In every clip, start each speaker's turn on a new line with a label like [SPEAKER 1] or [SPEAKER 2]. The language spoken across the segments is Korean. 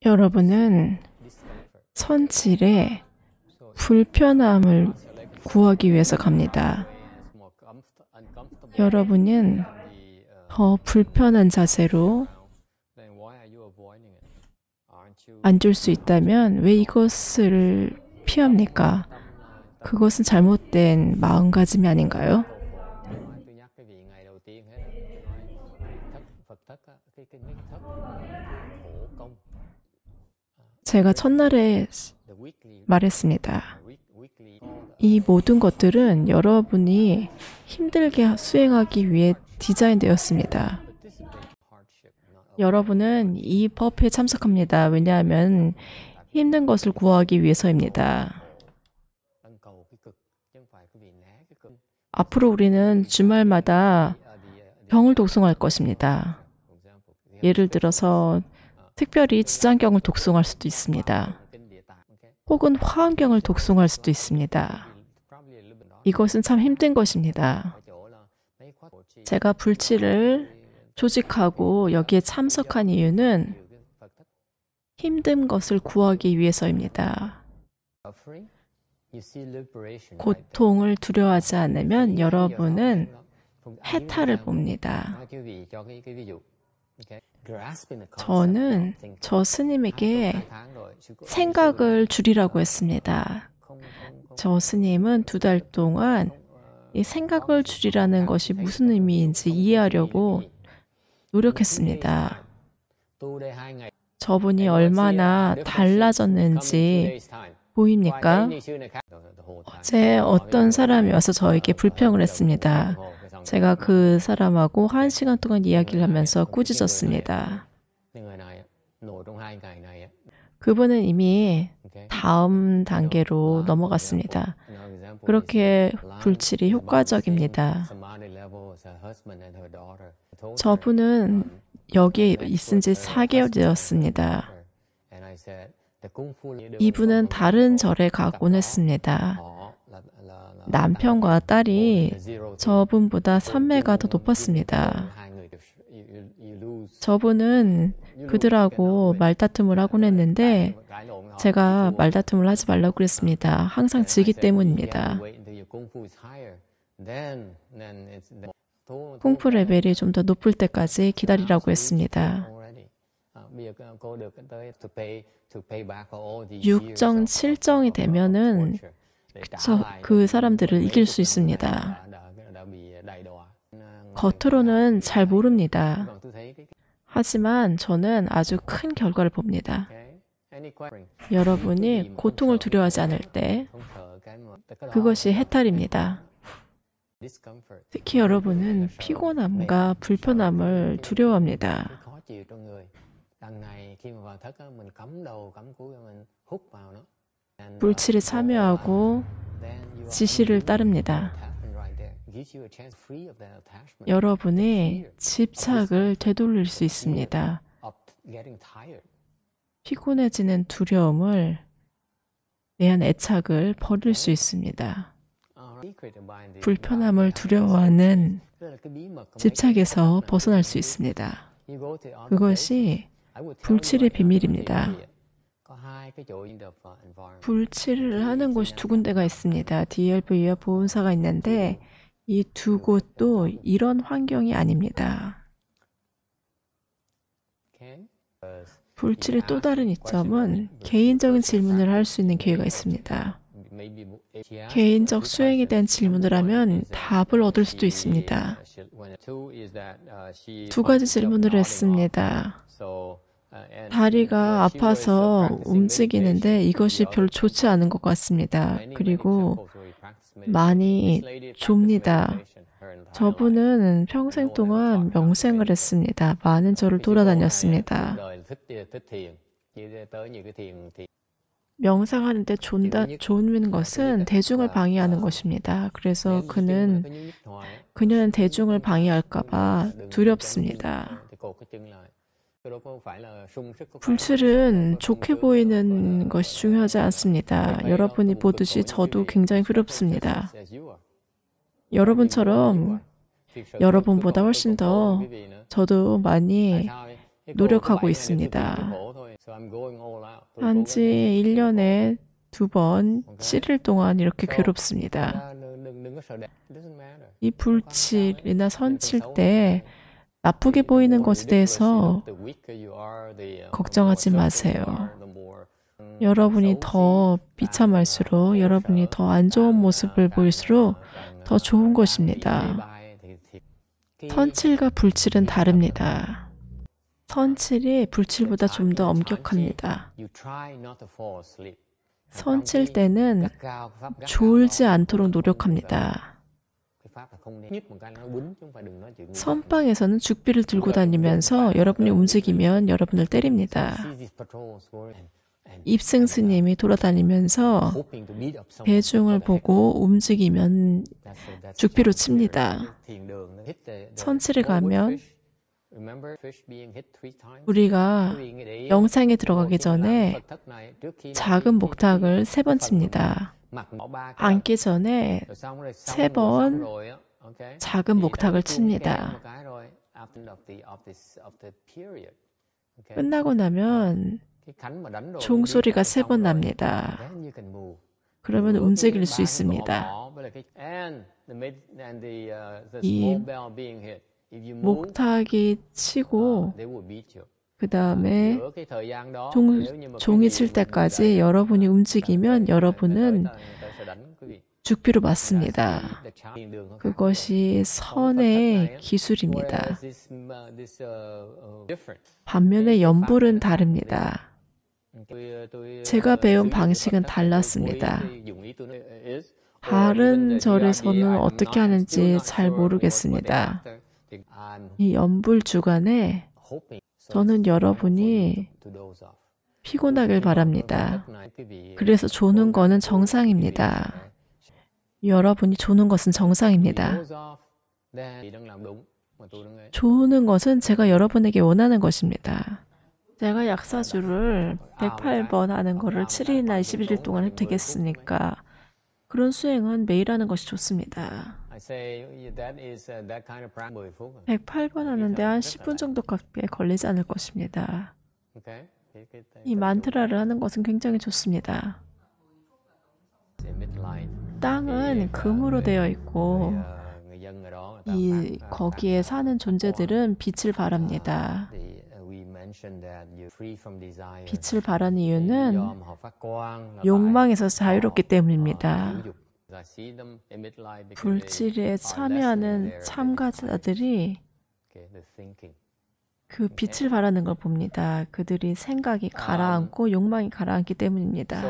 [SPEAKER 1] 여러분은 선질에 불편함을 구하기 위해서 갑니다. 여러분은 더 불편한 자세로 앉을 수 있다면 왜 이것을 피합니까? 그것은 잘못된 마음가짐이 아닌가요? 제가 첫날에 말했습니다. 이 모든 것들은 여러분이 힘들게 수행하기 위해 디자인되었습니다. 여러분은 이 법회에 참석합니다. 왜냐하면 힘든 것을 구하기 위해서입니다. 앞으로 우리는 주말마다 경을 독송할 것입니다. 예를 들어서 특별히 지장경을 독송할 수도 있습니다. 혹은 화엄경을 독송할 수도 있습니다. 이것은 참 힘든 것입니다. 제가 불치를 조직하고 여기에 참석한 이유는 힘든 것을 구하기 위해서입니다. 고통을 두려워하지 않으면 여러분은 해탈을 봅니다. 저는 저 스님에게 생각을 줄이라고 했습니다. 저 스님은 2달 동안 이 생각을 줄이라는 것이 무슨 의미인지 이해하려고 노력했습니다. 저분이 얼마나 달라졌는지 보입니까? 어제 어떤 사람이 와서 저에게 불평을 했습니다. 제가 그 사람하고 1시간 동안 이야기를 하면서 꾸짖었습니다. 그분은 이미 다음 단계로 넘어갔습니다. 그렇게 불칠이 효과적입니다. 저분은 여기에 있은 지 4개월 되었습니다. 이분은 다른 절에 가곤 했습니다. 남편과 딸이 저분보다 산매가 더 높았습니다. 저분은 그들하고 말다툼을 하곤 했는데 제가 말다툼을 하지 말라고 그랬습니다. 항상 지기 때문입니다. 쿵푸 레벨이 좀 더 높을 때까지 기다리라고 했습니다. 6정, 7정이 되면은 그 사람들을 이길 수 있습니다. 겉으로는 잘 모릅니다. 하지만 저는 아주 큰 결과를 봅니다. 여러분이 고통을 두려워하지 않을 때 그것이 해탈입니다. 특히 여러분은 피곤함과 불편함을 두려워합니다. 불치에 참여하고 지시를 따릅니다. 여러분이 집착을 되돌릴 수 있습니다. 피곤해지는 두려움을 대한 애착을 버릴 수 있습니다. 불편함을 두려워하는 집착에서 벗어날 수 있습니다. 그것이 불칠의 비밀입니다. 불칠을 하는 곳이 2군데가 있습니다. DLV와 보온사가 있는데 이 2곳도 이런 환경이 아닙니다. 불칠의 또 다른 이점은 개인적인 질문을 할 수 있는 기회가 있습니다. 개인적 수행에 대한 질문을 하면 답을 얻을 수도 있습니다. 2가지 질문을 했습니다. 다리가 아파서 움직이는데 이것이 별로 좋지 않은 것 같습니다. 그리고 많이 좁니다. 저분은 평생 동안 명생을 했습니다. 많은 절을 돌아다녔습니다. 명상하는데 좋은 것은 대중을 방해하는 것입니다. 그래서 그녀는 대중을 방해할까 봐 두렵습니다. 불칠은 좋게 보이는 것이 중요하지 않습니다. 여러분이 보듯이 저도 굉장히 두렵습니다. 여러분처럼 여러분보다 훨씬 더 저도 많이 노력하고 있습니다. 단지 1년에 2번, 7일 동안 이렇게 괴롭습니다. 이 불칠이나 선칠 때 나쁘게 보이는 것에 대해서 걱정하지 마세요. 여러분이 더 비참할수록, 여러분이 더 안 좋은 모습을 보일수록 더 좋은 것입니다. 선칠과 불칠은 다릅니다. 선칠이 불칠보다 좀 더 엄격합니다. 선칠 때는 졸지 않도록 노력합니다. 선방에서는 죽비를 들고 다니면서 여러분이 움직이면 여러분을 때립니다. 입승 스님이 돌아다니면서 대중을 보고 움직이면 죽비로 칩니다. 선칠에 가면 우리가 영상에 들어가기 전에 작은 목탁을 3번 칩니다. 앉기 전에 3번 작은 목탁을 칩니다. 끝나고 나면 종소리가 3번 납니다. 그러면 움직일 수 있습니다. 이 목탁이 치고 그 다음에 종이 칠 때까지 여러분이 움직이면 여러분은 죽비로 맞습니다. 그것이 선의 기술입니다. 반면에 연불은 다릅니다. 제가 배운 방식은 달랐습니다. 다른 절에서는 어떻게 하는지 잘 모르겠습니다. 이 연불 주간에 저는 여러분이 피곤하길 바랍니다. 그래서 조는 거는 정상입니다. 여러분이 조는 것은 정상입니다. 조는 것은 제가 여러분에게 원하는 것입니다. 제가 약사주를 108번 하는 거를 7일이나 21일 동안 해도 되겠습니까? 그런 수행은 매일 하는 것이 좋습니다. 108번 하는데 한 10분 정도밖에 걸리지 않을 것입니다. 이 만트라를 하는 것은 굉장히 좋습니다. 땅은 금으로 되어 있고 거기에 사는 존재들은 빛을 바랍니다. 빛을 바라는 이유는 욕망에서 자유롭기 때문입니다. 불칠에 참여하는 참가자들이 그 빛을 바라는 걸 봅니다. 그들이 생각이 가라앉고 욕망이 가라앉기 때문입니다.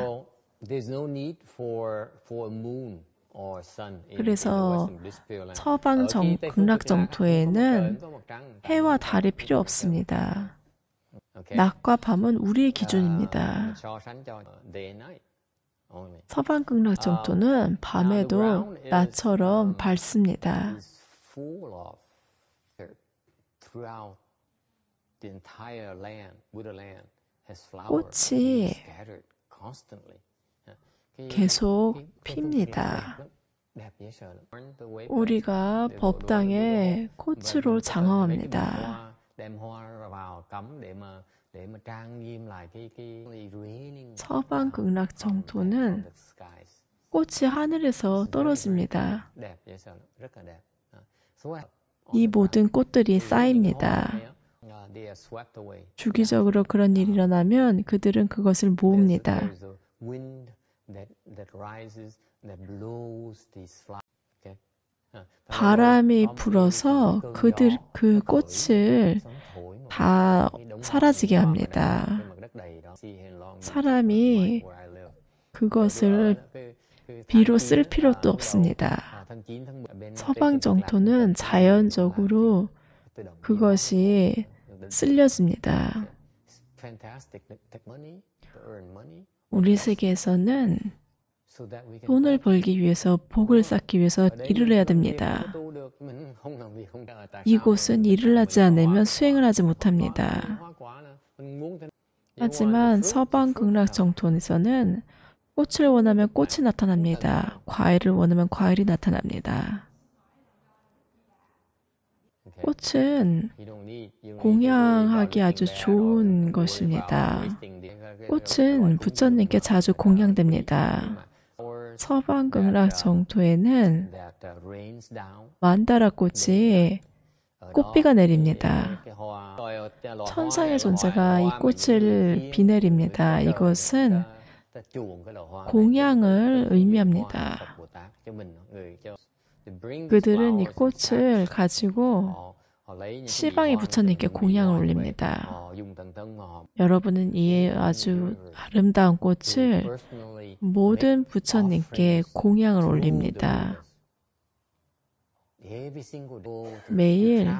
[SPEAKER 1] 그래서 서방 극락 정토에는 해와 달이 필요 없습니다. 낮과 밤은 우리의 기준입니다. 서방 극락 정토는 밤에도 낮처럼 밝습니다. 꽃이 계속 핍니다. 우리가 법당에 꽃으로 장엄합니다. 서방 극락 정토는 꽃이 하늘에서 떨어집니다. 이 모든 꽃들이 쌓입니다. 주기적으로 그런 일이 일어나면 그들은 그것을 모읍니다. 바람이 불어서 그 꽃을 다 사라지게 합니다. 사람이 그것을 비로 쓸 필요도 없습니다. 서방 정토는 자연적으로 그것이 쓸려집니다. 우리 세계에서는 돈을 벌기 위해서, 복을 쌓기 위해서 일을 해야 됩니다. 이곳은 일을 하지 않으면 수행을 하지 못합니다. 하지만 서방 극락 정토에서는 꽃을 원하면 꽃이 나타납니다. 과일을 원하면 과일이 나타납니다. 꽃은 공양하기 아주 좋은 것입니다. 꽃은 부처님께 자주 공양됩니다. 서방 극락 정토에는 만다라 꽃이 꽃비가 내립니다. 천상의 존재가 이 꽃을 비내립니다. 이것은 공양을 의미합니다. 그들은 이 꽃을 가지고 시방의 부처님께 공양을 올립니다. 여러분은 이 아주 아름다운 꽃을 모든 부처님께 공양을 올립니다. 매일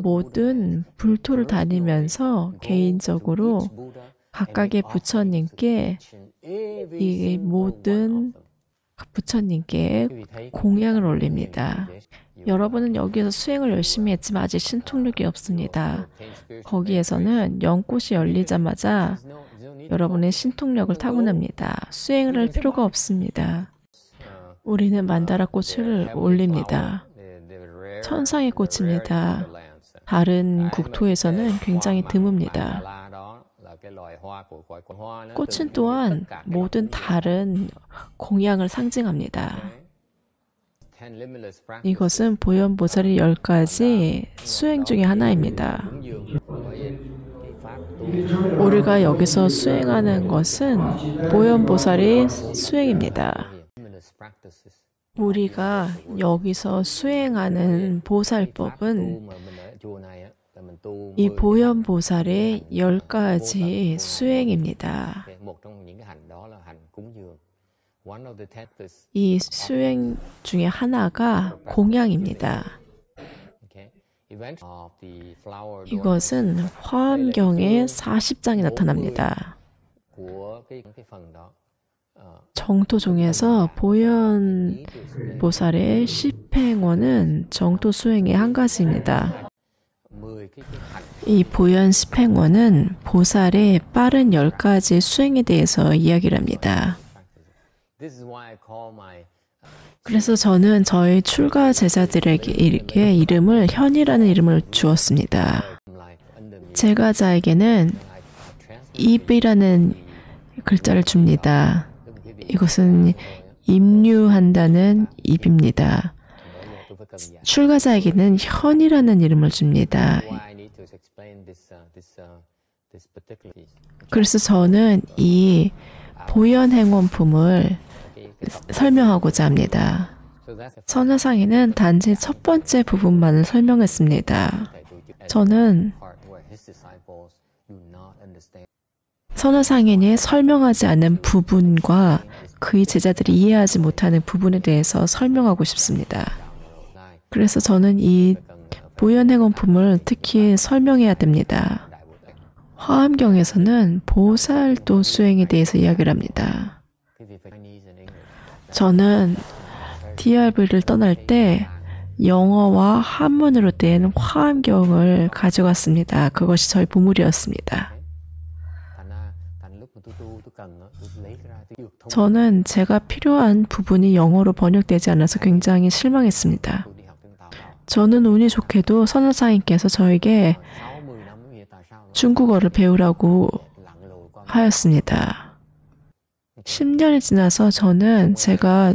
[SPEAKER 1] 모든 불토를 다니면서 개인적으로 각각의 부처님께 이 모든 부처님께 공양을 올립니다. 여러분은 여기에서 수행을 열심히 했지만 아직 신통력이 없습니다. 거기에서는 연꽃이 열리자마자 여러분의 신통력을 타고납니다. 수행을 할 필요가 없습니다. 우리는 만다라 꽃을 올립니다. 천상의 꽃입니다. 다른 국토에서는 굉장히 드뭅니다. 꽃은 또한 모든 다른 공양을 상징합니다. 이것은 보현보살의 10가지 수행 중에 하나입니다. 우리가 여기서 수행하는 것은 보현보살의 수행입니다. 우리가 여기서 수행하는 보살법은 이 보현보살의 10가지 수행입니다. 이 수행 중에 하나가 공양입니다. 이것은 화엄경에 40장이 나타납니다. 정토 중에서 보현보살의 10행원은 정토 수행의 한 가지입니다. 이 보현 10행원은 보살의 빠른 10가지 수행에 대해서 이야기를 합니다. 그래서 저는 저희 출가 제자들에게 이름을 현이라는 이름을 주었습니다. 제가자에게는 입이라는 글자를 줍니다. 이것은 임류한다는 입입니다. 출가자에게는 현이라는 이름을 줍니다. 그래서 저는 이 보현행원품을 설명하고자 합니다. 선화상인은 단지 첫 번째 부분만을 설명했습니다. 저는 선화상인이 설명하지 않은 부분과 그의 제자들이 이해하지 못하는 부분에 대해서 설명하고 싶습니다. 그래서 저는 이 보현행원품을 특히 설명해야 됩니다. 화엄경에서는 보살도 수행에 대해서 이야기를 합니다. 저는 DRV를 떠날 때 영어와 한문으로 된 화엄경을 가져갔습니다. 그것이 저희 보물이었습니다. 저는 제가 필요한 부분이 영어로 번역되지 않아서 굉장히 실망했습니다. 저는 운이 좋게도 선화상인께서 저에게 중국어를 배우라고 하였습니다. 10년이 지나서 저는 제가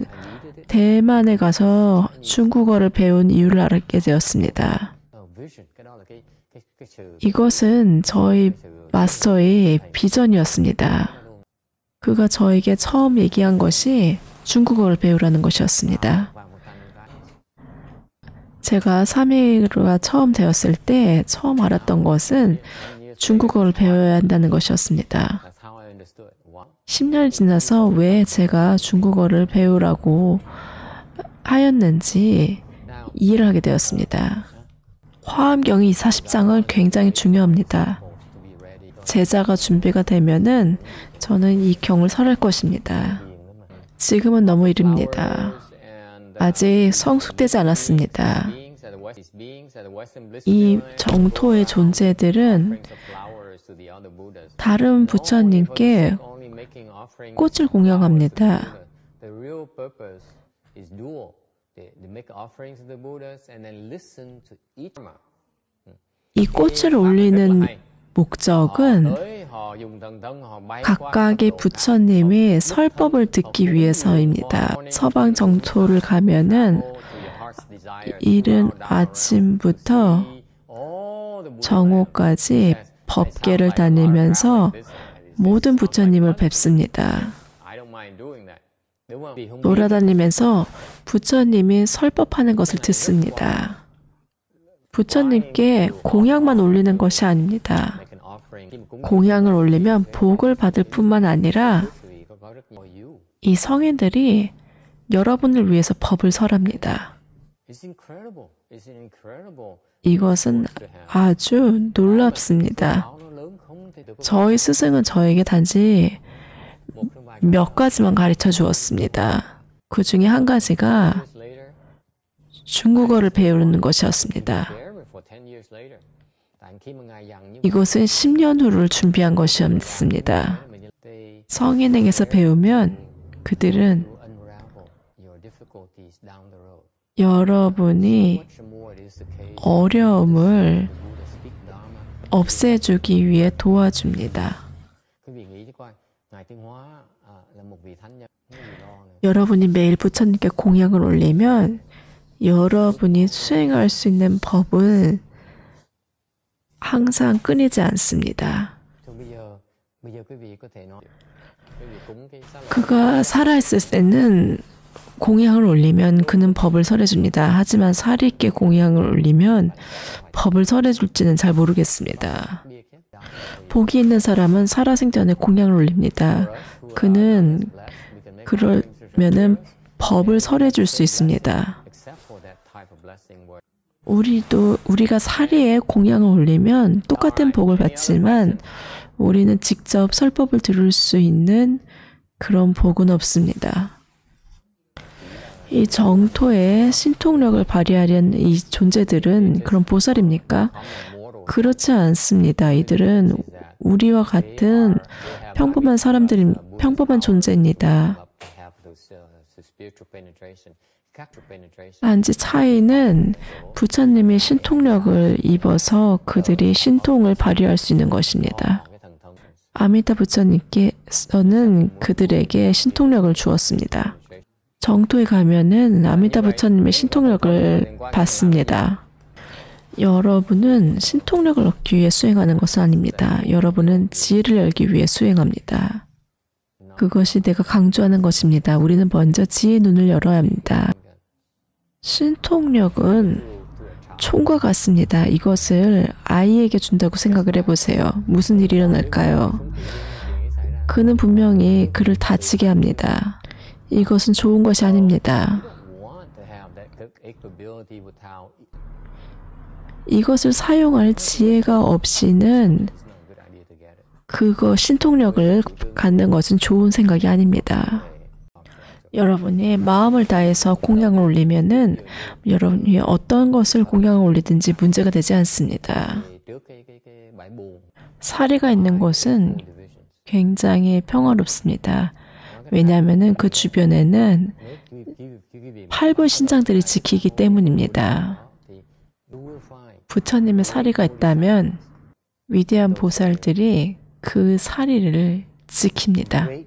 [SPEAKER 1] 대만에 가서 중국어를 배운 이유를 알게 되었습니다. 이것은 저희 마스터의 비전이었습니다. 그가 저에게 처음 얘기한 것이 중국어를 배우라는 것이었습니다. 제가 3위가 처음 되었을 때 처음 알았던 것은 중국어를 배워야 한다는 것이었습니다. 10년이 지나서 왜 제가 중국어를 배우라고 하였는지 이해를 하게 되었습니다. 화엄경의 40장은 굉장히 중요합니다. 제자가 준비가 되면은 저는 이 경을 설할 것입니다. 지금은 너무 이릅니다. 아직 성숙되지 않았습니다. 이 정토의 존재들은 다른 부처님께 꽃을 공양합니다. 이 꽃을 올리는 목적은 각각의 부처님이 설법을 듣기 위해서입니다. 서방 정토를 가면은 이른 아침부터 정오까지 법계를 다니면서 모든 부처님을 뵙습니다. 돌아다니면서 부처님이 설법하는 것을 듣습니다. 부처님께 공양만 올리는 것이 아닙니다. 공양을 올리면 복을 받을 뿐만 아니라 이 성인들이 여러분을 위해서 법을 설합니다. 이것은 아주 놀랍습니다. 저희 스승은 저에게 단지 몇 가지만 가르쳐 주었습니다. 그 중에 한 가지가 중국어를 배우는 것이었습니다. 이것은 10년 후를 준비한 것이었습니다. 성인에게서 배우면 그들은 여러분이 어려움을 없애주기 위해 도와줍니다. 여러분이 매일 부처님께 공양을 올리면 여러분이 수행할 수 있는 법은 항상 끊이지 않습니다. 그가 살아있을 때는 공양을 올리면 그는 법을 설해줍니다. 하지만 살이 있게 공양을 올리면 법을 설해줄지는 잘 모르겠습니다. 복이 있는 사람은 살아생전에 공양을 올립니다. 그는 그러면은 법을 설해줄 수 있습니다. 우리가 사리에 공양을 올리면 똑같은 복을 받지만 우리는 직접 설법을 들을 수 있는 그런 복은 없습니다. 이 정토에 신통력을 발휘하려는 이 존재들은 그런 보살입니까? 그렇지 않습니다. 이들은 우리와 같은 평범한 평범한 존재입니다. 단지 차이는 부처님이 신통력을 입어서 그들이 신통을 발휘할 수 있는 것입니다. 아미타 부처님께서는 그들에게 신통력을 주었습니다. 정토에 가면은 아미타 부처님의 신통력을 받습니다. 여러분은 신통력을 얻기 위해 수행하는 것은 아닙니다. 여러분은 지혜를 열기 위해 수행합니다. 그것이 내가 강조하는 것입니다. 우리는 먼저 지혜의 눈을 열어야 합니다. 신통력은 총과 같습니다. 이것을 아이에게 준다고 생각을 해보세요. 무슨 일이 일어날까요? 그는 분명히 그를 다치게 합니다. 이것은 좋은 것이 아닙니다. 이것을 사용할 지혜가 없이는 신통력을 갖는 것은 좋은 생각이 아닙니다. 여러분이 마음을 다해서 공양을 올리면은 여러분이 어떤 것을 공양을 올리든지 문제가 되지 않습니다. 사리가 있는 곳은 굉장히 평화롭습니다. 왜냐하면 그 주변에는 8분 신장들이 지키기 때문입니다. 부처님의 사리가 있다면 위대한 보살들이 그 사리를 지킵니다.